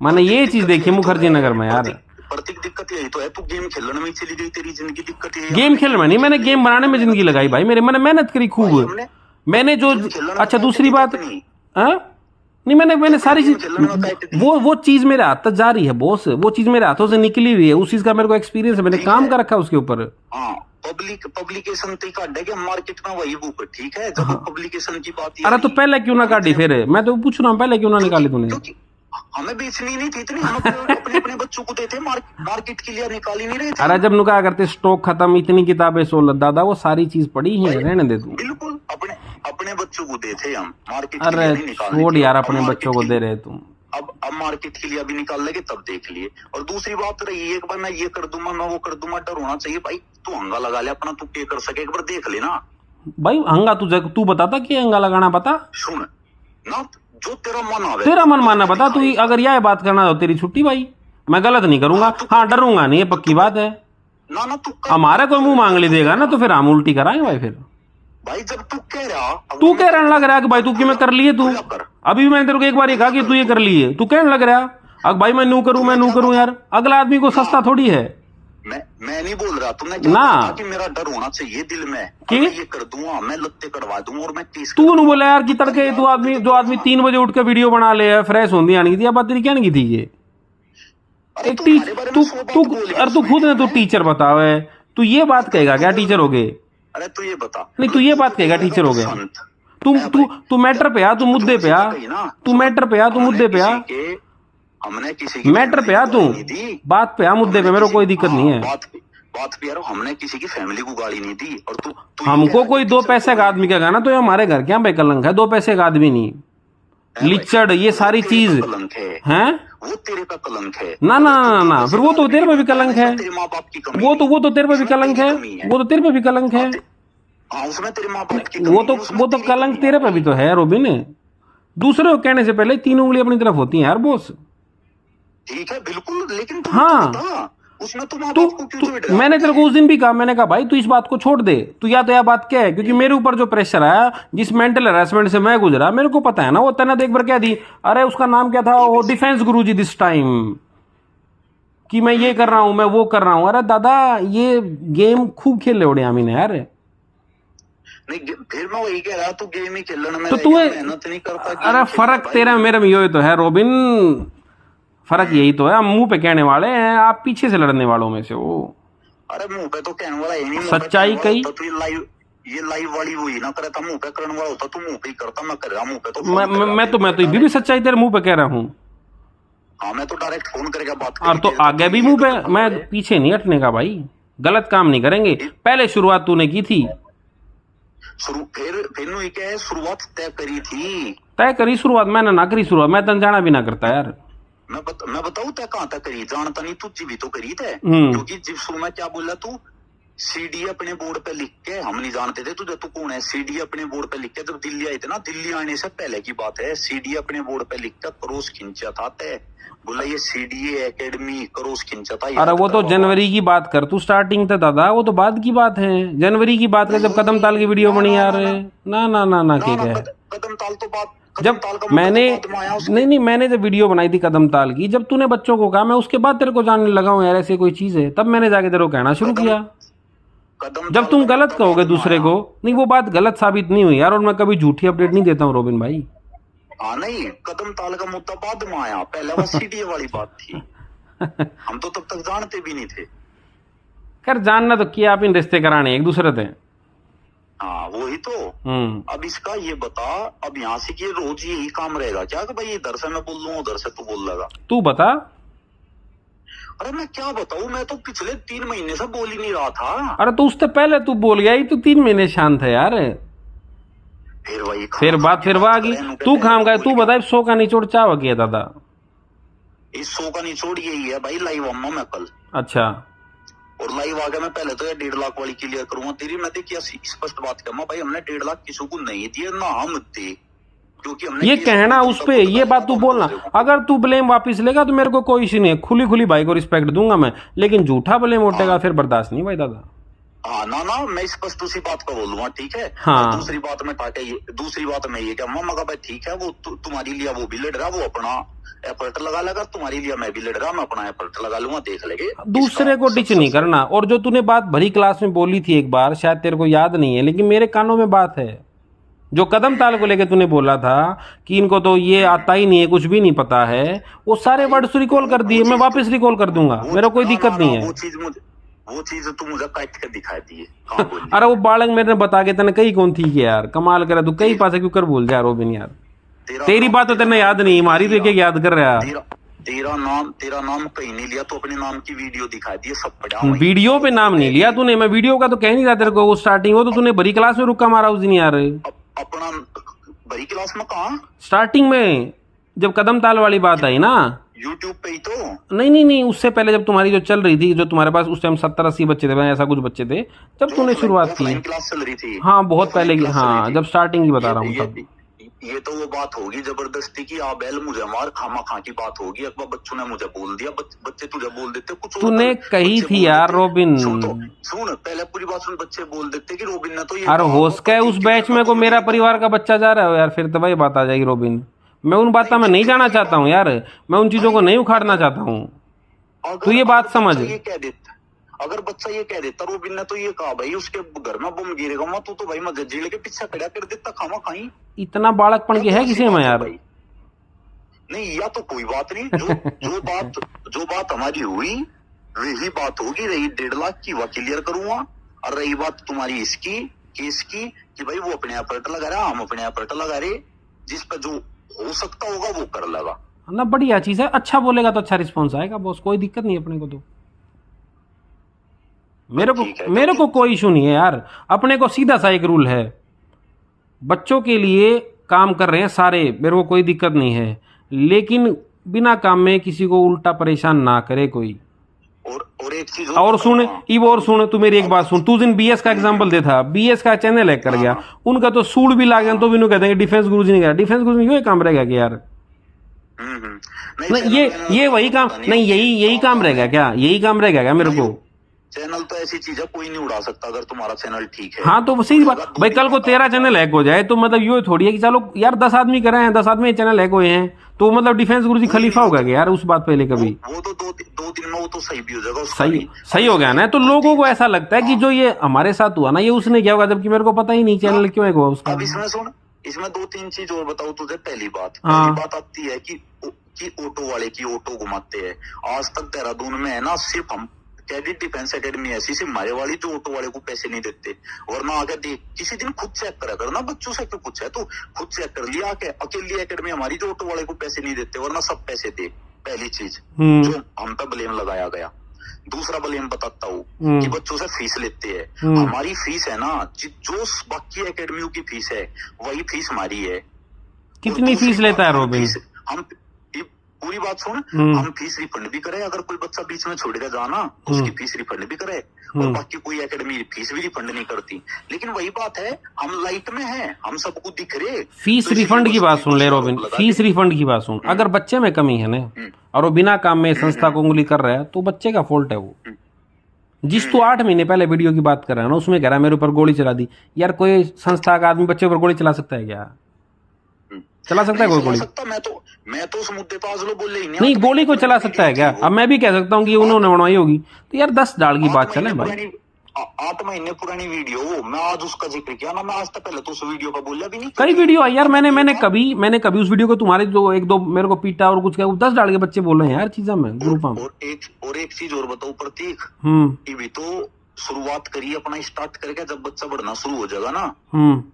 मैंने ये चीज देखी मुखर्जी नगर में यार। प्रतीक दिक्कत यही तो है, तू गेम खेलने में चली गई, तेरी जिंदगी दिक्कत है। गेम खेलने में नहीं, मैंने गेम बनाने में जिंदगी लगाई भाई मेरे। मैंने मेहनत करी खूब, मैंने जो। अच्छा दूसरी बात, नहीं मैंने सारी चीज, वो चीज मेरे हाथ तक जा रही है बॉस, वो चीज मेरे हाथों से निकली हुई है, उस चीज का मेरे को एक्सपीरियंस है, मैंने काम कर रखा है उसके ऊपर। पब्लिकेशन तो काटे के मार्केट में वही बुक, ठीक है। जब पब्लिकेशन की बात, अरे तो पहले क्यों ना काटी फिर? मैं तो पूछ रहा हूँ, पहले क्यों ना निकाली तूने? हमें बेचनी नहीं थी इतनी, हम अपने बच्चों को देते, मार्केट के लिए निकाली नहीं रहे थे। अरे जब नुका करते स्टॉक खत्म, इतनी किताबें 16 दादा, वो सारी चीज पड़ी है, रहने दे तू। बिल्कुल अपने बच्चों को देते हम, मार्केट अरे छोड़ यार, अपने बच्चों को दे रहे तुम। अब मार्केट के लिए अभी निकाल लेंगे तब देख लिए। और दूसरी बात रही, एक बार मैं ये कर दूंगा, मैं वो कर दूंगा, डर होना चाहिए भाई। तू हंगा लगा ले अपना, तू क्या कर सके एक बार देख लेना भाई। हंगा तू बताता कि हंगा लगाना बता। सुन ना, जो तेरा मन आवे, तेरा मन मानना बता तू। अगर यह बात करना हो तेरी छुट्टी भाई, मैं गलत नहीं करूंगा। हाँ डरूंगा नहीं, ये पक्की बात है ना। तू हमारे कोई मुंह मांग ले देगा ना, तो फिर हम उल्टी कराएंगे भाई। फिर भाई जब तू कहने लग रहा है कि भाई तू क्यों कर लिए तू। अभी भी मैंने तेरे को एक बार ये कहा कि तू ये कर लिए, तू कहने लग रहा अब भाई मैं नू करूं यार। अगला आदमी को सस्ता थोड़ी है। मैं नहीं बोल रहा, तुमने क्या कहा कि मेरा डर होना चाहिए दिल में कि ये कर दूंगा, मैं लत्ते कड़वा दूंगा और मैं केस। तू नहीं बोला यार कि तड़के जो आदमी 3 बजे उठ के वीडियो बना ले, फ्रेश होने आने की बात तेरी क्या नहीं थी ये। एक तू खुद ने, तू टीचर बतावे, तू ये बात कहेगा क्या टीचर हो गए? अरे तू ये बता, नहीं तू ये बात कहेगा टीचर हो गया? तू मैटर पे आ, तू मुद्दे पे आ, तू मैटर पे आ, तू मुद्दे पे आ। हमने किसी की मैटर पे आ, तू बात पे आ, मुद्दे पे, मेरे को कोई दिक्कत नहीं है। बात पे यार, हमने किसी की फैमिली को गाली नहीं दी। और तू हमको कोई 2 पैसे का आदमी का ना, तो ये हमारे घर क्या बेकलंक है? 2 पैसे का आदमी नहीं, लिचड़, ये सारी चीज है, वो तेरे का कलंक है। ना फिर वो तो तेरे पे भी कलंक है, वो तो तेरे पे भी कलंक है, वो तो तेरे पे भी कलंक है। उसमें तेरे माँ बाप की वो तो कलंक तेरे पे भी तो है रोबिन। दूसरे को कहने से पहले 3 उंगली अपनी तरफ होती हैं यार बॉस। ठीक है बिल्कुल, लेकिन हाँ उसमें तो मैंने तेरे को उस दिन भी कहा, मैंने कहा भाई तू इस बात को छोड़ दे, तू या तो यह बात क्या है, क्योंकि मेरे ऊपर जो प्रेशर आया, जिस मेंटल हैरेसमेंट से मैं गुजरा, मेरे को पता है ना। वो तैनात एक बार क्या दी, अरे उसका नाम क्या था, वो डिफेंस गुरुजी दिस टाइम, कि मैं ये कर रहा हूं, मैं वो कर रहा हूं। अरे दादा ये गेम खूब खेल ले उड़े आमी ने यार। नहीं फिर मैं वही कह रहा, तू गेम ही खेलने में तो तू मेहनत नहीं करता। अरे फर्क तेरा मेरे में ये तो है रोबिन, फर्क यही तो है। हम मुंह पे कहने वाले हैं, आप पीछे से लड़ने वालों में से हो। अरे मुंह पे तो कहने वाला नहीं, सच्चाई कही तो ये लाइव वाली वही ना करे था, मुंह पे करने वाला होता, तू मुंह पे ही करता, मैं कर रहा मुंह पे तो मैं तो भी सच्चाई तेरे मुंह पे कह रहा हूँ। हाँ मैं तो डायरेक्ट फोन करके बात और तो आगे भी मुंह पे, मैं पीछे नहीं हटने का भाई, गलत काम नहीं करेंगे। पहले शुरुआत तूने की थी, फिर नु क्या है, शुरुआत तय करी थी, तय करी शुरुआत, मैंने ना करी शुरुआत, मैं तन जाना भी ना करता यार। मैं बताऊं तय कहाँ तक करी, जानता नहीं, तुझी भी तो करी थे, क्योंकि जिस शुरू में क्या बोला तू, सीडी अपने बोर्ड पे लिख के, हम नहीं जानते थे तुझे तू कौन है, सीडी अपने बोर्ड पे लिख के, जब दिल्ली आए थे ना, दिल्ली आने से पहले की बात है, सीडी अपने बोर्ड पे लिख कर क्रॉस खींचा था तय, बोला ये सीडीए एकेडमी क्रॉस खींचा था। अरे वो तो जनवरी की बात कर तू, स्टार्टिंग था दादा, वो तो बाद की बात है, जनवरी की बात कर, जब कदम ताल की वीडियो बनी यार। ना ना ना ना क्या है, कदम ताल तो बात, जब मैंने नहीं मैंने जब वीडियो बनाई थी कदम ताल की, जब तूने बच्चों को कहा, मैं उसके बाद तेरे को जानने लगा हूँ यार ऐसे कोई चीज है, तब मैंने जाके तेरे को कहना शुरू किया। जब तुम गलत कहोगे दूसरे को, नहीं वो बात गलत साबित नहीं हुई यार, और मैं कभी झूठी अपडेट नहीं देता हूँ रोबिन भाई। हाँ नहीं, कदम ताल का मुद्दा बाद में आया, पहले वो सीडीए वाली बात थी, हम तो तब तक जानते भी नहीं थे। खैर जानना तो किया, आप इन रिश्ते कराने एक दूसरे थे। हाँ वही तो। अब इसका ये बता, अब यहाँ से कि रोज यही काम रहेगा क्या, कि भाई इधर से मैं बोल लूँ, उधर से तू बोल लगा? तू बता। अरे मैं क्या बताऊं, मैं तो पिछले 3 महीने से बोल ही नहीं रहा था। अरे तो उससे पहले तू बोल गया, ही तो 3 महीने शांत है यार। फिर वही फिर बात फिर वह आ गई, तू खाम गया, तू बता 100 का निचोड़ चाव गया दादा। इस 100 का निचोड़ यही है भाई, लाइव आऊंगा मैं कल। अच्छा, और लाइव आके मैं पहले तो ये 1.5 लाख वाली क्लियर करूंगा तेरी। मैं देखिए स्पष्ट बात कहूंगा भाई, हमने 1.5 लाख किसी को नहीं दिए, ना हम थे, क्योंकि हमने ये कहना उस पे, ये बात तू बोलना। अगर तू ब्लेम वापस लेगा तो मेरे को कोई इश्यू नहीं है, खुली खुली भाई को रिस्पेक्ट दूंगा मैं, लेकिन झूठा ब्लेम उठेगा फिर बर्दाश्त नहीं भाई दादा। हाँ ना ना, मैं स्पष्ट उसी बात को बोलूंगा, ठीक है। हाँ। दूसरी बात में टाटे, दूसरी बात में ये क्या मगा भाई, ठीक है वो तुम्हारी लिया वो भी लड़ रहा, वो अपना एफर्ट लगा लगा, तुम्हारी लिया मैं भी लड़ रहा, मैं अपना एफर्ट लगा लूंगा, देख लेंगे। दूसरे को डिच नहीं करना। और जो तूने बात भरी क्लास में बोली थी एक बार, शायद तेरे को याद नहीं है, लेकिन मेरे कानों में बात है, जो कदम ताल को लेके तूने बोला था कि इनको तो ये आता ही नहीं है, कुछ भी नहीं पता है, वो सारे वर्ड्स रिकॉल कर दिए, मैं वापस रिकॉल कर दूंगा, मेरा कोई दिक्कत नहीं है। वो चीज तू मुझे काट कर दिखाई दी है। अरे वो बालक मेरे बता के तने कहीं कौन थी कि यार, कमाल करे तू, कहीं पास क्यों कर भूल जा रोबिन यार, तेरी बात तो तेने याद नहीं, हमारी तो एक याद कर रहा। तेरा नाम कहीं नहीं लिया, तो अपने नाम की वीडियो दिखा दी, सब पड़ा। वीडियो पे नाम नहीं लिया तूने, मैं वीडियो का तो कह नहीं रहा तेरे को, वो स्टार्टिंग हो तो तूने भरी क्लास में रुका मारा उस दिन यार। अपना भरी क्लास में कहा? स्टार्टिंग में जब कदम ताल वाली बात आई ना, यूट्यूब पे ही तो। नहीं, उससे पहले जब तुम्हारी जो चल रही थी, जो तुम्हारे पास उस टाइम 70-80 बच्चे थे, ऐसा कुछ बच्चे थे, जब तूने शुरुआत की क्लास चल रही थी। हाँ बहुत पहले की, हाँ जब स्टार्टिंग की बता रहा हूँ तब। ये तो वो बात होगी जबरदस्ती की, आ बैल मुझे मार, खामा खा की बात होगी। अकबर बच्चों ने मुझे बोल दिया, बच्चे तुझे बोल देते कुछ, तूने कही थी यार रोबिन। सुन पहले पूरी बात सुन, बच्चे बोल देते कि रोबिन ने तो ये, अरे होश का है उस बैच में को मेरा परिवार का बच्चा जा रहा है यार, फिर तो भाई बात आ जाएगी रोबिन। मैं उन बातों में नहीं जाना चाहता हूँ यार, मैं उन चीजों को नहीं उखाड़ना चाहता हूँ, तू ये बात समझ। अगर बच्चा ये कह देता रोबिन ने तो ये कहा भाई उसके घर में बम गिरेगा, मैं तू तो भाई मजे जेल के पीछे खड़ा कर देता, खामा खाई। इतना बालकपन की है किसी में यार? नहीं या तो कोई बात नहीं, जो बात हमारी हुई वही बात होगी। रही 1.5 लाख की, वह क्लियर करूंगा। और रही बात तुम्हारी इसकी केस की कि भाई वो अपने एफर्ट लगा रहा, हम अपने एफर्ट लगा रहे, जिस पर जो हो सकता होगा वो कर लगा ना। बढ़िया चीज है, अच्छा बोलेगा तो अच्छा रिस्पॉन्स आएगा बॉस, कोई दिक्कत नहीं अपने को तो। मेरे को कोई इशू नहीं है यार, अपने को सीधा सा एक रूल है, बच्चों के लिए काम कर रहे हैं सारे, मेरे को कोई दिक्कत नहीं है, लेकिन बिना काम में किसी को उल्टा परेशान ना करे कोई। और एक चीज और सुन इब, और सुन तू मेरी एक बात सुन, तू दिन बीएस का एग्जांपल दे था, बीएस का चैनल हैक कर गया, उनका तो सूट भी लागे तो भी कहते हैं डिफेंस गुरुजी नहीं करा, डिफेंस गुरुजी क्यों काम रहेगा कि यार? नहीं ये वही काम नहीं, यही काम रहेगा क्या? यही काम रहेगा क्या मेरे को? चैनल तो ऐसी चीज है कोई नहीं उड़ा सकता अगर तुम्हारा चैनल ठीक है। हाँ तो सही बात भाई, कल को तेरा चैनल हैक हो जाए तो मतलब ये थोड़ी है कि चलो यार 10 आदमी कर रहे हैं, 10 आदमी चैनल हैक हुए हैं तो मतलब डिफेंस गुरुजी खलीफा होगा क्या यार उस बात पहले कभी? वो तो दो दिन में वो तो सही भी हो जाएगा, सही हो गया ना। तो लोगों को ऐसा लगता है कि जो ये हमारे साथ हुआ ना ये उसने क्या होगा, जबकि मेरे को पता ही नहीं चैनल क्यों हैक हुआ उसका। अब इसमें सुन, इसमें 2-3 चीज और बताऊं तुझे। पहली बात आती है कि ऑटो वाले की ऑटो घुमाते हैं। आज तक देहरादून में है ना, सिर्फ हम कैडेट डिफेंस एकेडमी ऐसी सिर्फ हमारे वाली जो ऑटो वाले को पैसे नहीं देते, वरना आके देख किसी दिन खुद चेक करा करना, बच्चों से क्यों पूछा है तू, खुद चेक कर लिया आके, अकेली एकेडमी हमारी जो ऑटो वाले को पैसे नहीं देते, वरना सब पैसे दे। पहली चीज जो हम पे ब्लेम लगाया गया। दूसरा ब्लेम बताता हूँ कि बच्चों से फीस लेते हैं। हमारी फीस है ना, जो बाकी एकेडमियों की फीस है वही फीस हमारी है। कितनी फीस लेता है रोबिन? हम पूरी बात सुन, हम फीस रिफंड भी करें, अगर कोई बच्चा बीच में छोड़ के जाना तो उसकी फीस रिफंड भी करे, और बाकी कोई एकेडमी फीस भी रिफंड नहीं करती। लेकिन वही बात है, हम लाइट में हैं, हम सबको दिख रहे। फीस रिफंड की बात सुन ले रोबिन, फीस रिफंड की बात सुन। अगर बच्चे में कमी है ना और वो बिना काम में संस्था को उंगली कर रहा है तो बच्चे का फॉल्ट है वो। जिस तू 8 महीने पहले वीडियो की बात कर रहा है ना, उसमें कह रहा है मेरे ऊपर गोली चला दी। यार कोई संस्था का आदमी बच्चे ऊपर गोली चला सकता है क्या? चला सकता है कोई गोली? मैं तो उस मुद्दे पर आज बोल ही नहीं, गोली को चला सकता है क्या? अब मैं भी कह सकता हूँ कि उन्होंने बनवाई होगी, तो यार 10 डाल की बात चले भाई। 8 महीने पुरानी वीडियो, मैं आज उसका जिक्र किया ना, मैं आज तक पहले तो उस वीडियो का बोला भी नहीं। कई वीडियो आई यार, मैंने कभी उस वीडियो को तुम्हारे जो 1-2 मेरे को पीटा और कुछ किया, 10 डाल के बच्चे बोल रहे हैं यार चीजा में ग्रुप में। और एक चीज और बताओ प्रतीक, ये भी तो शुरुआत करिए अपना स्टार्ट करके, जब बच्चा बढ़ना शुरू हो जाएगा ना,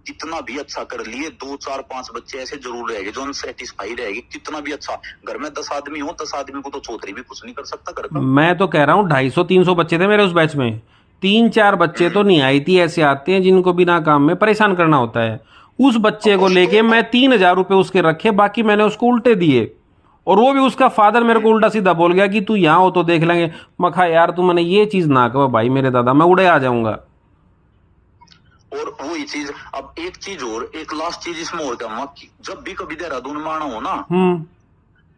कितना भी अच्छा कर लिए 2, 4, 5 बच्चे ऐसे जरूर रहेंगे जो अनसेटिस्फाई रहेगी। कितना भी अच्छा, घर में 10 आदमी हो, 10 आदमी को तो चौधरी भी कुछ नहीं कर सकता घर का। मैं तो कह रहा हूँ 250-300 बच्चे थे मेरे उस बैच में, 3-4 बच्चे तो निहायती ऐसे आते हैं जिनको बिना काम में परेशान करना होता है। उस बच्चे को लेके मैं 3000 रुपए उसके रखे, बाकी मैंने उसको उल्टे दिए, और वो भी उसका फादर मेरे को उल्टा सीधा बोल गया कि तू यहाँ हो तो देख लेंगे। मखा यार तू मैंने ये चीज ना कहो भाई मेरे दादा, मैं उड़े आ जाऊंगा। और वही चीज, अब एक चीज और, एक लास्ट चीज इसमें और कहूंगा कि जब भी कभी देहरादून में आना हो ना,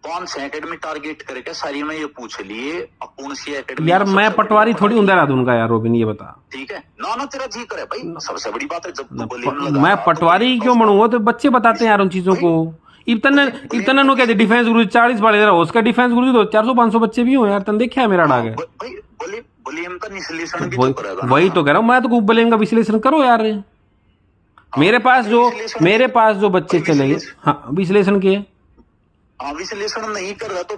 5-6 एकेडमी टारगेट करके सारी में ये पूछ लिए कौन सी एकेडमी। यार मैं पटवारी थोड़ी हूँ देहरादून का यार रोबिन, ये बता। ठीक है ना, तेरा जी करे भाई, सबसे बड़ी बात है जब मैं पटवारी क्यों बनूंगा? तो बच्चे बताते हैं यार उन चीजों को। इतना नो कहते डिफेंस गुरु 40 वाले रहा, उसका डिफेंस गुरु तो 400-500 बच्चे भी हो यार, तन देखा है मेरा डाग है। वही तो कह रहा हूँ मैं, तो ब्लेम का विश्लेषण करो यार। मेरे पास जो बच्चे चले गए, हाँ विश्लेषण के, विश्लेषण नहीं कर रहा तो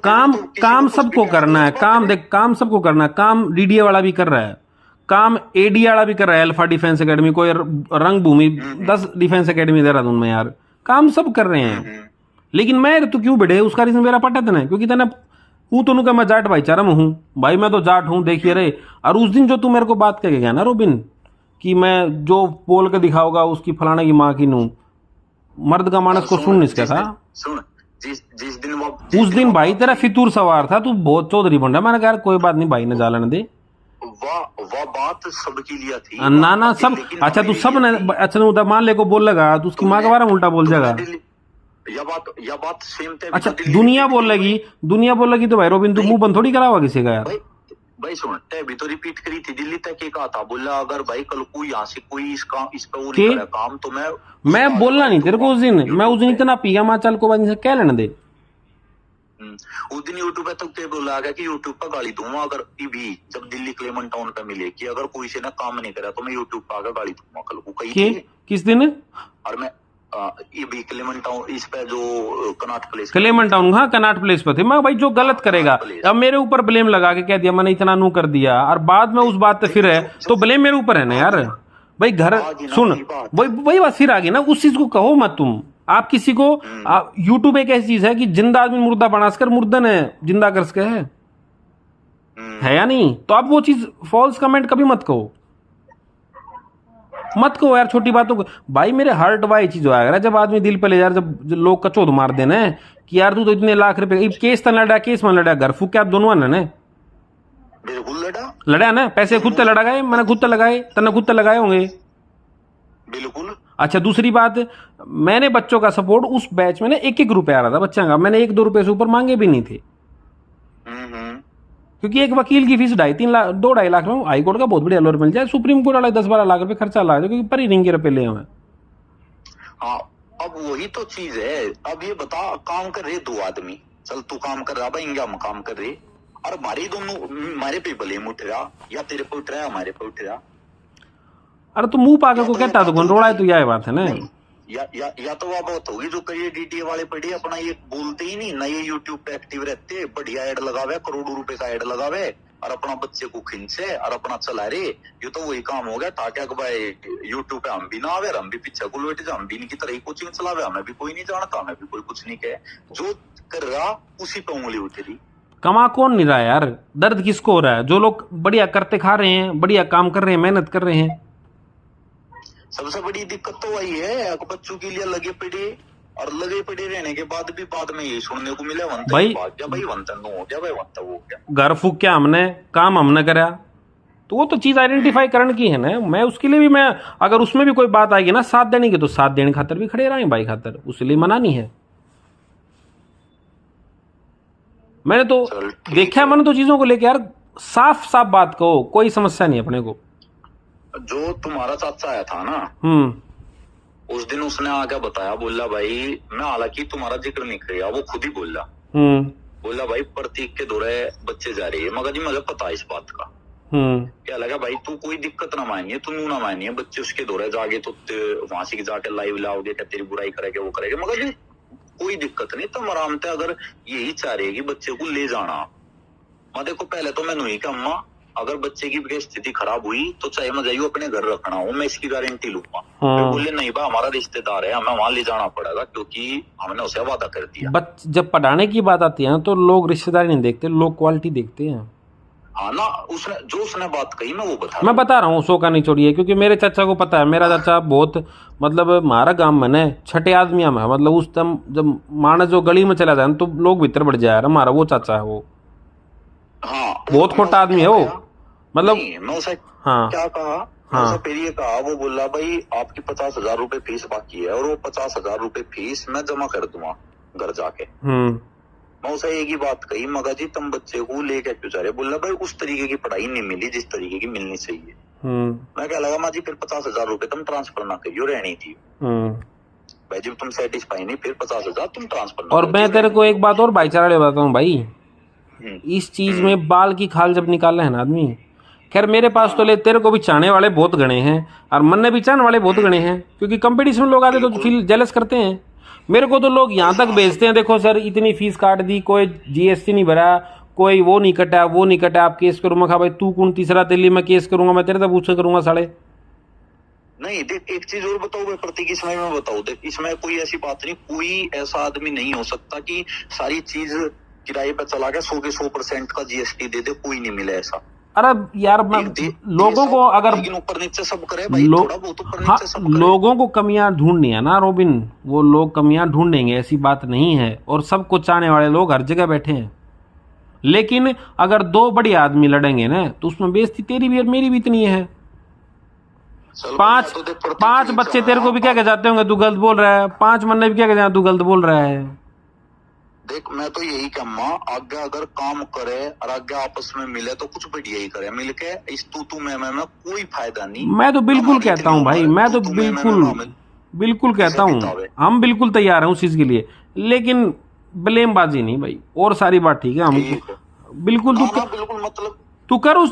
काम सबको करना है। काम सबको करना है। काम डीडीए वाला भी कर रहा है, काम एडी वाला भी कर रहा है, अल्फा डिफेंस एकेडमी, कोई रंग भूमि, 10 डिफेंस एकेडमी देहरादून में यार, काम सब कर रहे हैं। लेकिन मैं तो क्यों बढ़े, उसका रीजन मेरा पता था ना, क्योंकि तेना हूँ तो मैं जाट भाईचारा में हूँ भाई, मैं तो जाट हूँ देखिए रे। और उस दिन जो तू मेरे को बात करके गया ना रोबिन, कि मैं जो बोल के दिखाऊंगा उसकी फलाना की माँ की नू, मर्द का मानस को सुन इसका था। जिस दिन उस दिन भाई तेरा फितूर सवार था, तू बहुत चौधरी बन रहा। मैंने कहा कोई बात नहीं भाई ने जालन दे, वह बात सबकी लिया थी ना सब। अच्छा तू सब ने, अच्छा मान ले को बोल लगा तो उसकी माँ के बारे में उल्टा बोल जाएगा। या बात सेम थे। अच्छा दुनिया बोल लगी तो भाई रोबिन तू मुंह बंद थोड़ी करावा किसी का यार। भाई सुन, भी तो रिपीट करी थी, दिल्ली तक के कहा था, बोला अगर भाई कल को यहाँ से कोई इस पे वो नहीं करा काम तो मैं बोलना नहीं तेरे को उस दिन। मैं उस दिन इतना पिया माँ, चल को बाद से क्या लेने दे। उस दिन यूट्यूब पे तक बोला गया कि यूट्यूब पर गाली दूंगा अगर भी, जब दिल्ली क्लेमन टाउन पे मिले कि अगर कोई से ना काम नहीं करा तो मैं यूट्यूब पर आकर गाली दूंगा कल को। कही किस दिन? और मैं ये भी क्लेमन टाउन, इस पे जो कनाट प्लेस, क्लेमन टाउन, हाँ कनाट प्लेस पे थे। मैं भाई जो गलत करेगा, अब मेरे ऊपर ब्लेम लगा के कह दिया मैंने इतना नू कर दिया, और बाद में उस बात पे फिर है तो ब्लेम मेरे ऊपर है ना यार। भाई घर सुन, वही बात फिर आ गई ना, उस चीज को कहो मत तुम। आप किसी को, यूट्यूब एक ऐसी चीज है कि जिंदा आदमी मुर्दा बनाकर मुर्दा ने जिंदा कर सके है या नहीं? तो आप वो चीज फॉल्स कमेंट कभी मत कहो यार छोटी बातों को। भाई मेरे हर्ट वाई चीज आएगा जब आदमी दिल पे ले जा, जब लोग कचोद मार देना है कि यार तू तो इतने लाख रुपए, केस तो लड़ा, केस में लड़ा, घर फूक के आप दोनों ने बिल्कुल लड़ा ना, पैसे खुद तो लड़ा गए, मैंने खुद तो लगाए, तने खुद तो लगाए होंगे बिल्कुल। अच्छा दूसरी बात, मैंने बच्चों का सपोर्ट उस बैच में ना 1-1 रुपया आ रहा था बच्चा का, मैंने 1-2 रुपए से ऊपर मांगे भी नहीं थे, क्योंकि एक वकील की फीस 2.5 लाख में हाई कोर्ट का बहुत बढ़िया लॉयर मिल जाए, सुप्रीम कोर्ट वाला 10-12 लाख रुपए खर्चा ला, क्योंकि पर ही रिंग के रुपए ले हुए। हाँ अब वही तो चीज है। अब ये बता, काम कर रहे 2 आदमी, चल तू काम कर रहा भाई, हम काम कर रहे, और हमारे दोनों, हमारे पे ब्लेम उठ रहा या तेरे पे उठ रहा है, हमारे पे उठ रहा। अरे तो मुंह पाकर को कहता तो रोड़ा है, तो यह बात है ना। या तो वह बात होगी जो करिए डीटीए वाले पढ़े अपना ये बोलते ही नहीं ना, ये यूट्यूब पे एक्टिव रहते, बढ़िया ऐड लगावे, करोड़ों रुपए का ऐड लगावे और अपना बच्चे को खींचे और अपना चला रहे। ये तो वही काम हो गया ताकि भाई यूट्यूब पे हम भी ना आवे, हम भी पीछे को बैठे जाए, हम भी इनकी तरह ही कोचिंग चलावे, हमें भी कोई नहीं जानता, हमें भी कोई कुछ नहीं कहे। जो कर रहा उसी पे उंगली उठ रही। कमा कौन नहीं रहा है यार, दर्द किसको हो रहा है? जो लोग बढ़िया करते खा रहे हैं, बढ़िया काम कर रहे हैं, मेहनत कर रहे हैं। सबसे बड़ी दिक्कत तो वही है कि बच्चों के लिए लगे पड़े, और लगे पड़े रहने के बाद भी बाद में यही सुनने को मिला भाई भाई वंतन हो गया, भाई वंतन हो गया, घर फूक क्या हमने, काम हमने करा। तो वो तो चीज आइडेंटिफाई करने की है ना। मैं उसके लिए भी, मैं अगर उसमें भी कोई बात आएगी ना साथ देने की, तो साथ देने खातर भी खड़े रहे भाई खातर, उसके लिए मना नहीं है। मैंने तो देखा है, मैंने तो चीजों को लेकर यार साफ साफ बात कहो, कोई समस्या नहीं अपने को। जो तुम्हारा चाचा आया था ना, उस दिन उसने आके बताया, बोला भाई मैं हालांकि तुम्हारा जिक्र नहीं किया, वो खुद ही बोला, बोला भाई प्रतीक के दौरे बच्चे जा रही है। मगर जी मुझे पता है इस बात का। क्या लगा भाई, तू कोई दिक्कत ना मानिए, तू ना मानिए, बच्चे उसके दौरे जागे तो वहां से जाके लाइव लाओगे, क्या तेरी बुराई करेंगे, वो करेंगे। मगर जी कोई दिक्कत नहीं, तुम आराम से अगर यही चाह रही है कि बच्चे को ले जाना, मैं देखो पहले तो मैं नहीं कि अम्मा अगर बच्चे की स्थिति खराब हुई तो चाहे मैं जाइयो अपने घर रखना हूँ, मैं इसकी गारंटी लूंगा। तो बोले नहीं भाई हमारा रिश्तेदार है, हमें वहां ले जाना पड़ेगा क्योंकि हमने उसे वादा कर दिया। जब पढ़ाने की बात आती है ना, तो लोग रिश्तेदारी नहीं देखते, लोग क्वालिटी देखते हैं। हाँ ना, उसने बात कही, मैं वो बता रहा हूँ, सो का नहीं छोड़िए, क्योंकि मेरे चाचा को पता है। मेरा चाचा बहुत मतलब हमारा गांव में न छठे आदमी में, मतलब उस टाइम जब मानस जो गली में चला जाए तो लोग भीतर बढ़ जाए। हमारा वो चाचा है, वो हाँ बहुत खोटा आदमी है वो, मतलब मैं उसे हाँ क्या कहा, हाँ फिर ये कहा, वो बोला भाई आपकी 50,000 रुपए फीस बाकी है और वो 50,000 रुपए फीस मैं जमा कर दूंगा घर जाके। मैं उसे एक ही बात कही, मगर जी तुम बच्चे को लेके क्यों जा रहे? बोला भाई उस तरीके की पढ़ाई नहीं मिली जिस तरीके की मिलनी चाहिए। मैं क्या लगा, माँ जी फिर 50,000 रुपए तुम ट्रांसफर ना करियो, रहनी थी भाई, जब तुम सेटिस्फाई नहीं फिर 50,000 तुम ट्रांसफर ना। और मैं तेरे को एक बात और भाईचारा बताता हूँ भाई, इस चीज में बाल की खाल जब निकालना है ना आदमी, खैर मेरे पास तो ले, तेरे को भी चाहने वाले बहुत गणे हैं और मन ने भी चाहने वाले बहुत गणे हैं, क्योंकि कंपटीशन में लोग आते तो फील जेलस करते हैं। मेरे को तो लोग यहाँ तक भेजते हैं, देखो सर इतनी फीस काट दी, कोई जीएसटी नहीं भरा, कोई वो नहीं कटा, वो नहीं कटा, आप केस करूंगा। खा भाई तू कौन तीसरा तेली, मैं केस करूंगा, मैं तेरे तक पूछ करूंगा साले। नहीं देख एक चीज और बताओ मैं प्रतीक, इसमें मैं बताऊँ देख, इसमें कोई ऐसी बात नहीं, कोई ऐसा आदमी नहीं हो सकता कि सारी चीज किराए पे चला के 100 के 100% का जीएसटी दे दे, कोई नहीं मिला ऐसा। अरे यार मैं लोगों को अगर ऊपर नीचे सब करे भाई, थोड़ा बहुत ऊपर नीचे सब करे। लोगों को कमियां ढूंढनी है ना रोबिन, वो लोग कमियां ढूंढेंगे, ऐसी बात नहीं है। और सबको चाहने वाले लोग हर जगह बैठे हैं, लेकिन अगर दो बड़े आदमी लड़ेंगे ना तो उसमें बेइज्जती तेरी भी और मेरी भी इतनी है। पांच बच्चे तेरे को भी क्या कह जाते होंगे तू गलत बोल रहा है, 5 मन्ने भी क्या कह जाते तू गलत बोल रहा है। देख मैं तो यही कहूँगा, आगे अगर काम करे और आगे आपस में मिले तो कुछ बढ़िया ही करे, मिलके इस तू मैं कोई फायदा नहीं। मैं तो बिल्कुल कहता हूँ भाई, मैं तो बिल्कुल कहता हूँ, हम बिल्कुल तैयार हैं उस चीज के लिए, लेकिन ब्लेमबाजी नहीं भाई। और सारी बात ठीक है, हम बिल्कुल बिल्कुल मतलब तू कर उस